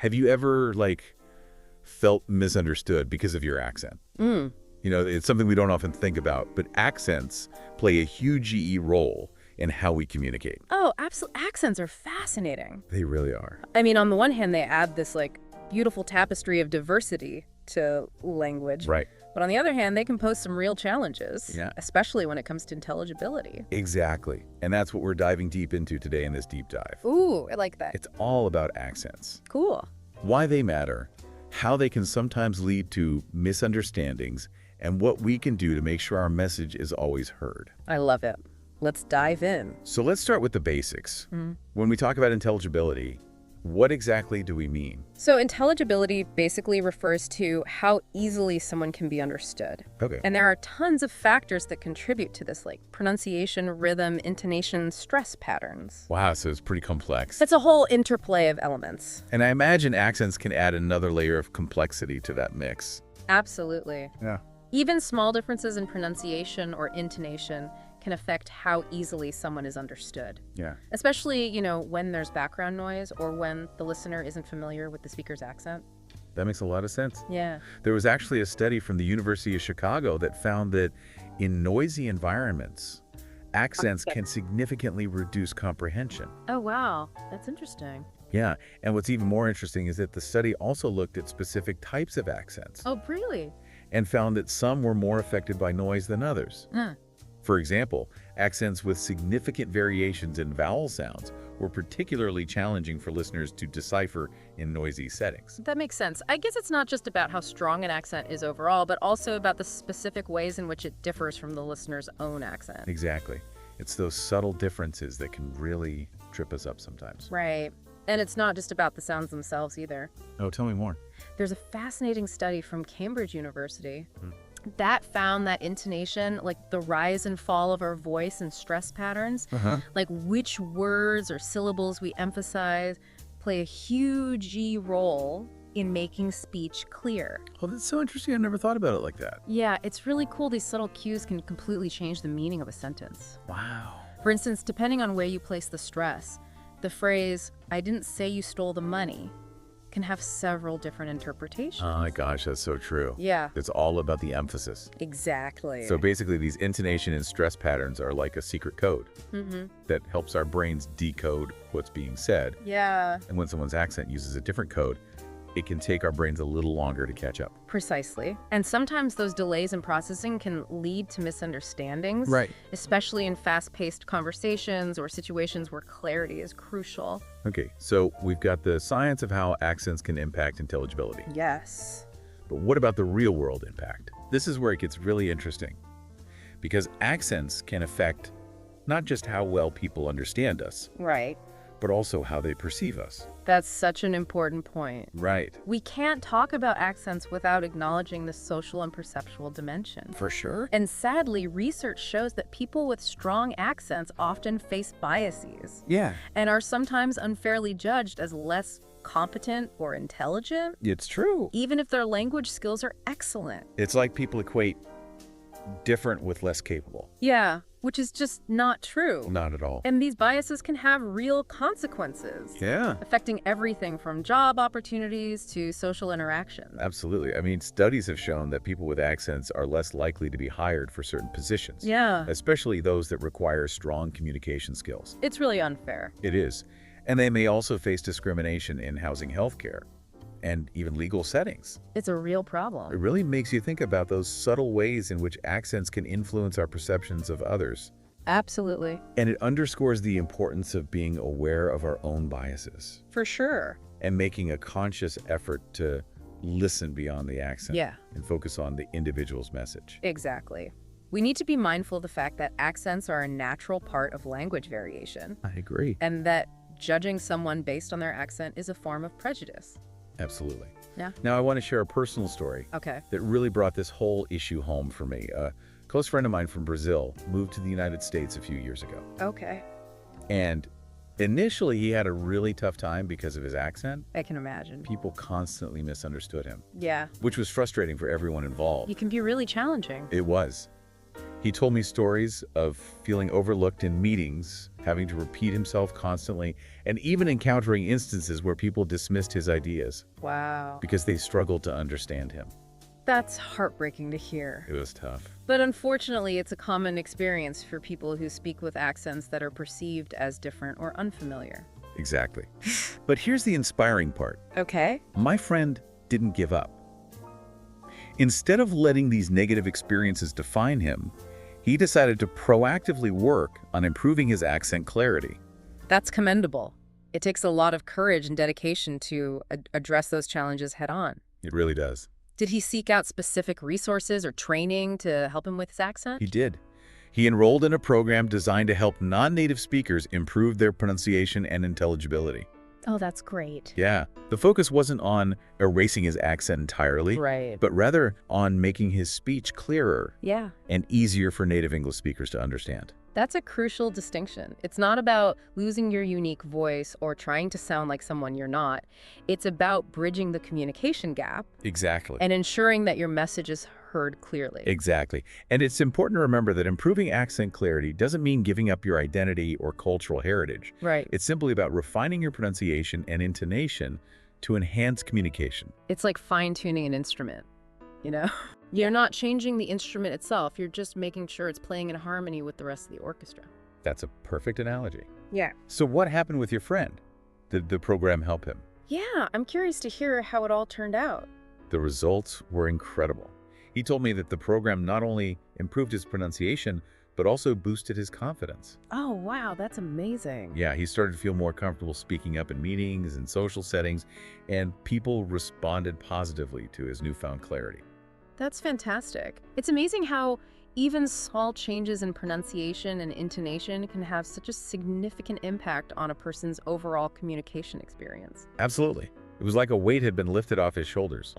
Have you ever, like, felt misunderstood because of your accent? Mm. You know, it's something we don't often think about, but accents play a huge role in how we communicate. Oh, absolutely. Accents are fascinating. They really are. I mean, on the one hand, they add this, like, beautiful tapestry of diversity to language. Right. But on the other hand, they can pose some real challenges, Yeah. especially when it comes to intelligibility. Exactly. And that's what we're diving deep into today in this deep dive. Ooh, I like that. It's all about accents. Cool. Why they matter, how they can sometimes lead to misunderstandings, and what we can do to make sure our message is always heard. I love it. Let's dive in. So let's start with the basics. When we talk about intelligibility, what exactly do we mean? So intelligibility basically refers to how easily someone can be understood. Okay. And there are tons of factors that contribute to this, like pronunciation, rhythm, intonation, stress patterns. Wow, so it's pretty complex. It's a whole interplay of elements. And I imagine accents can add another layer of complexity to that mix. Absolutely. Yeah. Even small differences in pronunciation or intonation can affect how easily someone is understood. Yeah. Especially, when there's background noise or when the listener isn't familiar with the speaker's accent. That makes a lot of sense. Yeah. There was actually a study from the University of Chicago that found that in noisy environments, accents can significantly reduce comprehension. Oh, wow. That's interesting. Yeah, and what's even more interesting is that the study also looked at specific types of accents Oh, really? and found that some were more affected by noise than others. Huh. For example, accents with significant variations in vowel sounds were particularly challenging for listeners to decipher in noisy settings. That makes sense. I guess it's not just about how strong an accent is overall, but also about the specific ways in which it differs from the listener's own accent. Exactly. It's those subtle differences that can really trip us up sometimes. Right. And it's not just about the sounds themselves either. Oh, tell me more. There's a fascinating study from Cambridge University that found that intonation, like the rise and fall of our voice and stress patterns, like which words or syllables we emphasize, play a huge role in making speech clear. Oh, that's so interesting. I never thought about it like that. Yeah, it's really cool. These subtle cues can completely change the meaning of a sentence. Wow. For instance, depending on where you place the stress, the phrase, "I didn't say you stole the money," can have several different interpretations. Oh my gosh, that's so true. Yeah. It's all about the emphasis. Exactly. So basically, these intonation and stress patterns are like a secret code that helps our brains decode what's being said. Yeah. And when someone's accent uses a different code, it can take our brains a little longer to catch up. Precisely. And sometimes those delays in processing can lead to misunderstandings. Right. Especially in fast-paced conversations or situations where clarity is crucial. Okay, so we've got the science of how accents can impact intelligibility. Yes. But what about the real-world impact? This is where it gets really interesting. Because accents can affect not just how well people understand us, Right. but also how they perceive us. That's such an important point. Right. We can't talk about accents without acknowledging the social and perceptual dimension. For sure. And sadly, research shows that people with strong accents often face biases Yeah. and are sometimes unfairly judged as less competent or intelligent, It's true. even if their language skills are excellent. It's like people equate different with less capable. Yeah, which is just not true. Not at all. And these biases can have real consequences, Yeah. affecting everything from job opportunities to social interactions. Absolutely. I mean, studies have shown that people with accents are less likely to be hired for certain positions. Yeah, Especially those that require strong communication skills. it's really unfair. It is. And they may also face discrimination in housing healthcare and even legal settings. It's a real It problem. really makes you think about those subtle ways in which accents can influence our perceptions of others. Absolutely. And it underscores the importance of being aware of our own biases For sure. and making a conscious effort to listen beyond the accent Yeah. and focus on the individual's message. Exactly. We need to be mindful of the fact that accents are a natural part of language variation, I agree. and that judging someone based on their accent is a form of prejudice. Absolutely. Yeah. Now, I want to share a personal story Okay. that really brought this whole issue home for me. A close friend of mine from Brazil moved to the United States a few years ago. Okay. And initially, he had a really tough time because of his accent. I can imagine. People constantly misunderstood him, Yeah. which was frustrating for everyone involved. You can be really challenging. It was. He told me stories of feeling overlooked in meetings, having to repeat himself constantly, and even encountering instances where people dismissed his ideas Wow. because they struggled to understand him. That's heartbreaking to hear. It was tough. But unfortunately, it's a common experience for people who speak with accents that are perceived as different or unfamiliar. Exactly. But here's the inspiring part. Okay. My friend didn't give up. Instead of letting these negative experiences define him, he decided to proactively work on improving his accent clarity. That's commendable. It takes a lot of courage and dedication to address those challenges head on. It really does. Did he seek out specific resources or training to help him with his accent? He did. He enrolled in a program designed to help non-native speakers improve their pronunciation and intelligibility. Oh, that's great. Yeah, the focus wasn't on erasing his accent entirely, Right. but rather on making his speech clearer Yeah. and easier for native English speakers to understand. That's a crucial distinction. It's not about losing your unique voice or trying to sound like someone you're not. It's about bridging the communication gap Exactly. and ensuring that your message is heard clearly. Exactly. And it's important to remember that improving accent clarity doesn't mean giving up your identity or cultural heritage. Right. It's simply about refining your pronunciation and intonation to enhance communication. It's like fine-tuning an instrument, you know? You're not changing the instrument itself. You're just making sure it's playing in harmony with the rest of the orchestra. That's a perfect analogy. Yeah. So what happened with your friend? Did the program help him? Yeah, I'm curious to hear how it all turned out. The results were incredible. He told me that the program not only improved his pronunciation, but also boosted his confidence. Oh, wow, that's amazing. Yeah, he started to feel more comfortable speaking up in meetings and social settings, and people responded positively to his newfound clarity. That's fantastic. It's amazing how even small changes in pronunciation and intonation can have such a significant impact on a person's overall communication experience. Absolutely. It was like a weight had been lifted off his shoulders.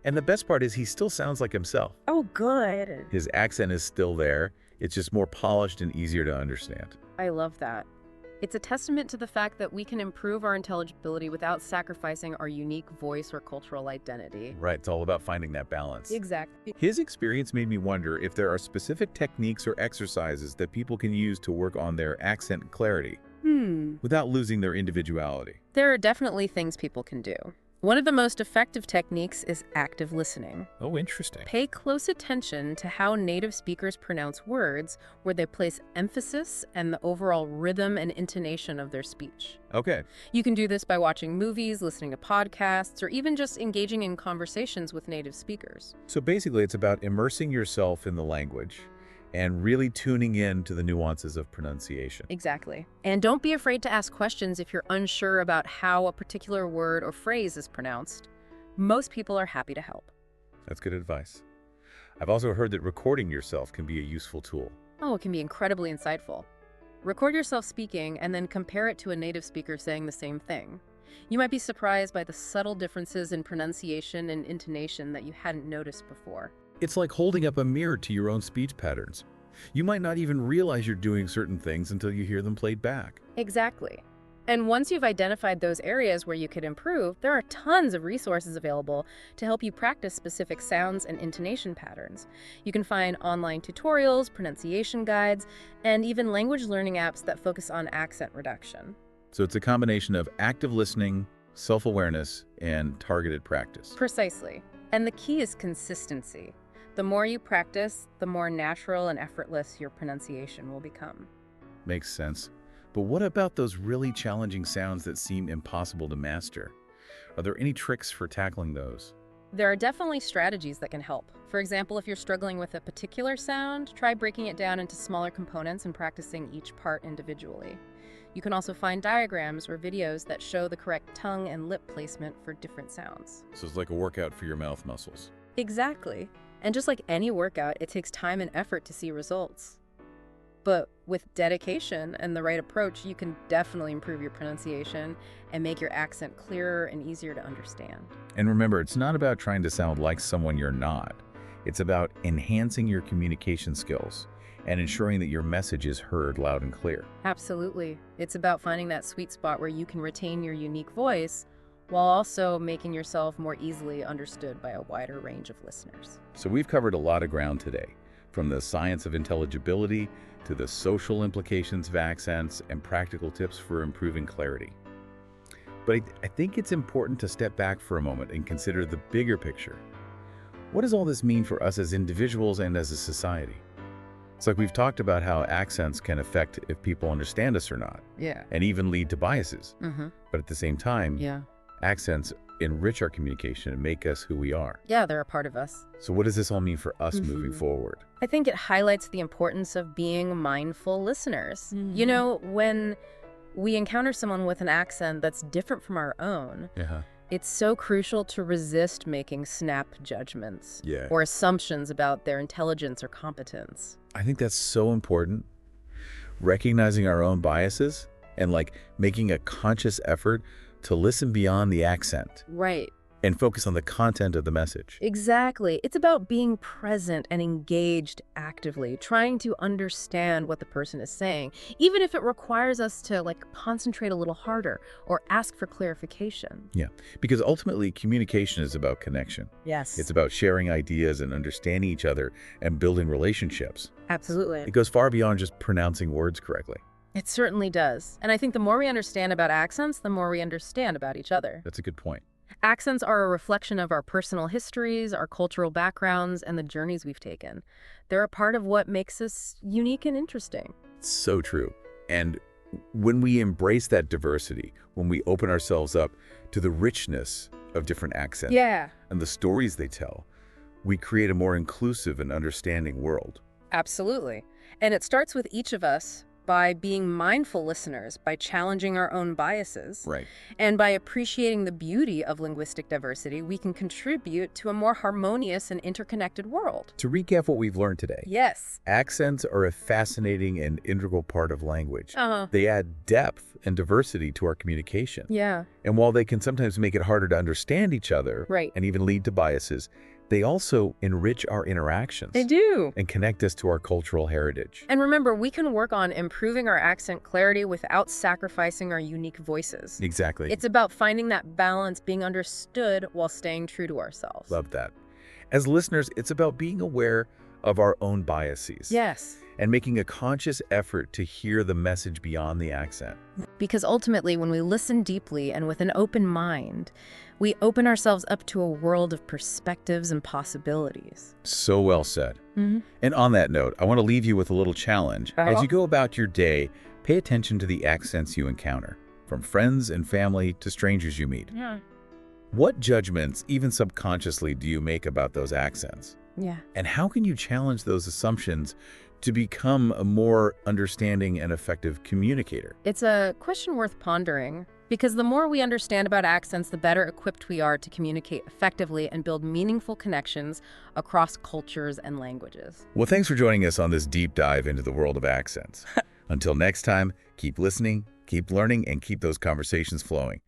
And the best part is he still sounds like himself. Oh, good. His accent is still there. It's just more polished and easier to understand. I love that. It's a testament to the fact that we can improve our intelligibility without sacrificing our unique voice or cultural identity. Right, it's all about finding that balance. Exactly. His experience made me wonder if there are specific techniques or exercises that people can use to work on their accent clarity without losing their individuality. There are definitely things people can do. One of the most effective techniques is active listening. Oh, interesting. Pay close attention to how native speakers pronounce words, where they place emphasis and the overall rhythm and intonation of their speech. Okay. You can do this by watching movies, listening to podcasts, or even just engaging in conversations with native speakers. So basically, it's about immersing yourself in the language and really tuning in to the nuances of pronunciation. Exactly. And don't be afraid to ask questions if you're unsure about how a particular word or phrase is pronounced. Most people are happy to help. That's good advice. I've also heard that recording yourself can be a useful tool. Oh, it can be incredibly insightful. Record yourself speaking and then compare it to a native speaker saying the same thing. You might be surprised by the subtle differences in pronunciation and intonation that you hadn't noticed before. It's like holding up a mirror to your own speech patterns. You might not even realize you're doing certain things until you hear them played back. Exactly. And once you've identified those areas where you could improve, there are tons of resources available to help you practice specific sounds and intonation patterns. You can find online tutorials, pronunciation guides, and even language learning apps that focus on accent reduction. So it's a combination of active listening, self-awareness, and targeted practice. Precisely. And the key is consistency. The more you practice, the more natural and effortless your pronunciation will become. Makes sense. But what about those really challenging sounds that seem impossible to master? Are there any tricks for tackling those? There are definitely strategies that can help. For example, if you're struggling with a particular sound, try breaking it down into smaller components and practicing each part individually. You can also find diagrams or videos that show the correct tongue and lip placement for different sounds. So it's like a workout for your mouth muscles. Exactly. And just like any workout, it takes time and effort to see results. But with dedication and the right approach, you can definitely improve your pronunciation and make your accent clearer and easier to understand. And remember, it's not about trying to sound like someone you're not. It's about enhancing your communication skills and ensuring that your message is heard loud and clear. Absolutely. It's about finding that sweet spot where you can retain your unique voice while also making yourself more easily understood by a wider range of listeners. So we've covered a lot of ground today. from the science of intelligibility to the social implications of accents and practical tips for improving clarity. But I think it's important to step back for a moment and consider the bigger picture. What does all this mean for us as individuals and as a society? It's like we've talked about how accents can affect if people understand us or not, Yeah. and even lead to biases. Mm-hmm. But at the same time, Yeah. accents enrich our communication and make us who we are. Yeah, they're a part of us. So what does this all mean for us moving Mhm. forward? I think it highlights the importance of being mindful listeners. You know, when we encounter someone with an accent that's different from our own, Yeah. it's so crucial to resist making snap judgments Yeah. or assumptions about their intelligence or competence. I think that's so important. Recognizing our own biases and making a conscious effort to listen beyond the accent Right. and focus on the content of the message. Exactly. It's about being present and engaged actively, trying to understand what the person is saying, even if it requires us to concentrate a little harder or ask for clarification. Yeah, because ultimately communication is about connection. Yes. It's about sharing ideas and understanding each other and building relationships. Absolutely. It goes far beyond just pronouncing words correctly. It certainly does. And I think the more we understand about accents, the more we understand about each other. That's a good point. Accents are a reflection of our personal histories, our cultural backgrounds, and the journeys we've taken. They're a part of what makes us unique and interesting. It's so true. And when we embrace that diversity, when we open ourselves up to the richness of different accents Yeah, and the stories they tell, we create a more inclusive and understanding world. absolutely. And it starts with each of us by being mindful listeners, by challenging our own biases, Right. and by appreciating the beauty of linguistic diversity, we can contribute to a more harmonious and interconnected world. To recap what we've learned today, Yes. accents are a fascinating and integral part of language. Uh-huh. They add depth and diversity to our communication. Yeah. And while they can sometimes make it harder to understand each other Right. and even lead to biases, they also enrich our interactions They do. and connect us to our cultural heritage. And remember, we can work on improving our accent clarity without sacrificing our unique voices. Exactly. It's about finding that balance, being understood while staying true to ourselves. Love that. As listeners, it's about being aware of our own biases. Yes. And making a conscious effort to hear the message beyond the accent. Because ultimately, when we listen deeply and with an open mind, we open ourselves up to a world of perspectives and possibilities. So well said. Mm-hmm. And on that note, I want to leave you with a little challenge. As you go about your day, pay attention to the accents you encounter, from friends and family to strangers you meet. Yeah. What judgments, even subconsciously, do you make about those accents? Yeah. And how can you challenge those assumptions to become a more understanding and effective communicator? It's a question worth pondering, because the more we understand about accents, the better equipped we are to communicate effectively and build meaningful connections across cultures and languages. Well, thanks for joining us on this deep dive into the world of accents. Until next time, keep listening, keep learning, and keep those conversations flowing.